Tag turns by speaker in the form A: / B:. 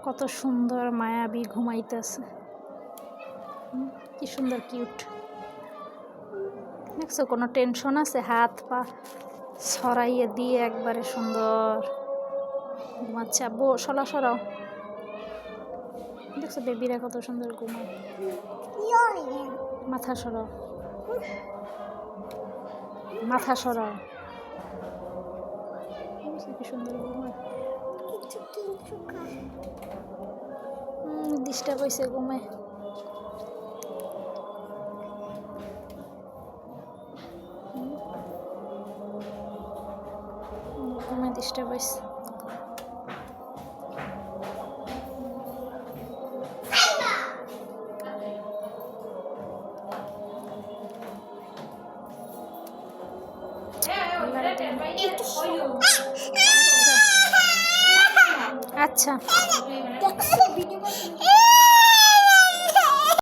A: কত সুন্দর মায়াবী ঘুমাইতেছে। কি সুন্দর কিউট। দেখছো কোনো টেনশন আছে? হাত পা ছড়াইয়ে দিয়ে একবারে সুন্দর ঘুমাচ্ছে। আব্বু সরা সরাও। দেখছো বেবিরা কত সুন্দর ঘুমায়। মাথা সরাও, মাথা সরাও। কি সুন্দর ঘুমায়। ডিস্টার্ব হয়েছে ঘুমে। ঘুমে ডিস্টার্ব হয়েছে। আচ্ছা